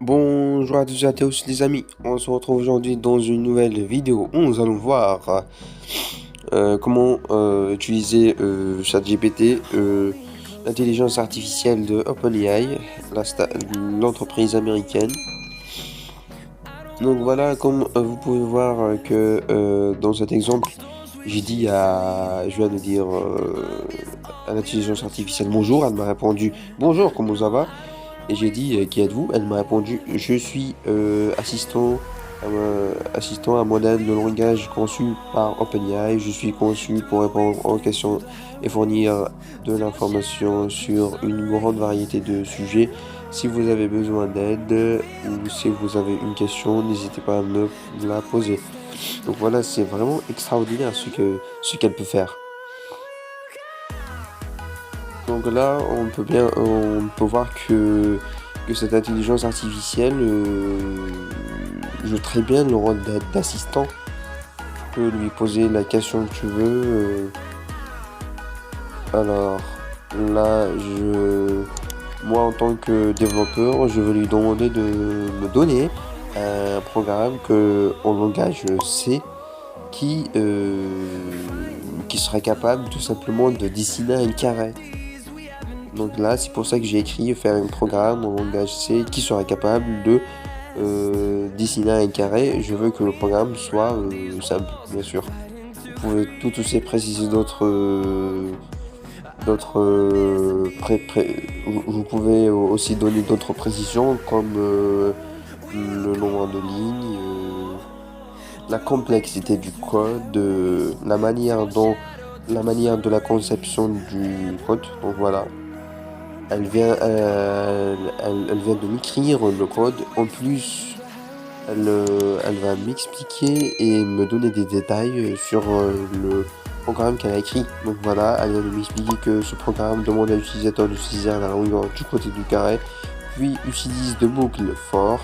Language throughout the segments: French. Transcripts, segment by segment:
Bonjour à tous et à tous les amis, on se retrouve aujourd'hui dans une nouvelle vidéo où nous allons voir comment utiliser ChatGPT, l'intelligence artificielle de OpenAI, l'entreprise américaine. Donc voilà, comme vous pouvez voir dans cet exemple, je viens de dire à l'intelligence artificielle bonjour, elle m'a répondu bonjour, comment ça va? Et j'ai dit qui êtes-vous? Elle m'a répondu je suis assistant à un modèle de langage conçu par OpenAI. Je suis conçu pour répondre aux questions et fournir de l'information sur une grande variété de sujets. Si vous avez besoin d'aide ou si vous avez une question, n'hésitez pas à me la poser. Donc voilà, c'est vraiment extraordinaire ce qu'elle peut faire. Donc là, on peut voir que cette intelligence artificielle joue très bien le rôle d'assistant. Tu peux lui poser la question que tu veux. Alors là, moi en tant que développeur, je vais lui demander de me donner un programme en langage C qui serait capable tout simplement de dessiner un carré. Donc là, c'est pour ça que j'ai écrit faire un programme en langage C qui sera capable de dessiner un carré. Je veux que le programme soit simple, bien sûr. Vous pouvez tout aussi préciser vous pouvez aussi donner d'autres précisions comme le nombre de lignes, la complexité du code, la manière de la conception du code. Donc voilà. Elle vient de m'écrire le code. En plus, elle va m'expliquer et me donner des détails sur le programme qu'elle a écrit. Donc voilà, elle vient de m'expliquer que ce programme demande à l'utilisateur d'utiliser la longueur du côté du carré, puis utilise deux boucles for,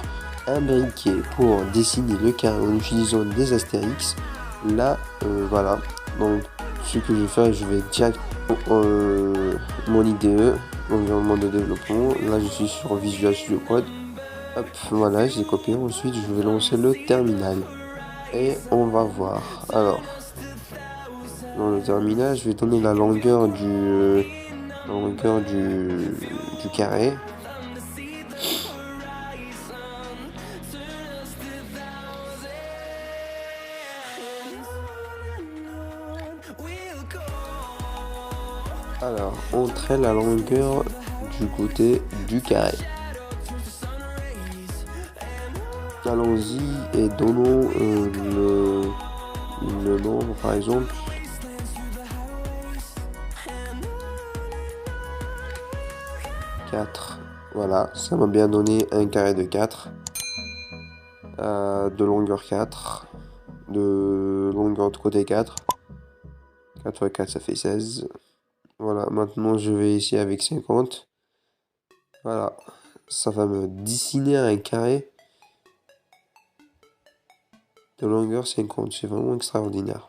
un briquet pour dessiner le carré en utilisant des astérix. Là, voilà. Donc, ce que je vais faire, je vais direct mon IDE, l'environnement de développement. Là, je suis sur Visual Studio Code. Hop, voilà, j'ai copié. Ensuite, je vais lancer le terminal. Et on va voir. Alors, dans le terminal, je vais donner la longueur du carré. Alors, entrer la longueur du côté du carré. Allons-y et donnons le nombre, par exemple. Voilà, ça m'a bien donné un carré de 4. De longueur 4. De longueur de côté 4. 4 fois 4, ça fait 16. Voilà, maintenant je vais ici avec 50. Voilà, ça va me dessiner un carré de longueur 50. C'est vraiment extraordinaire.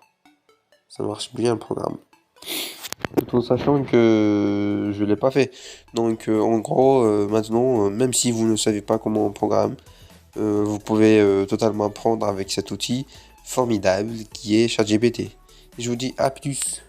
Ça marche bien le programme. Tout en sachant que je ne l'ai pas fait. Donc en gros, maintenant, même si vous ne savez pas comment on programme, vous pouvez totalement apprendre avec cet outil formidable qui est ChatGPT. Je vous dis à plus.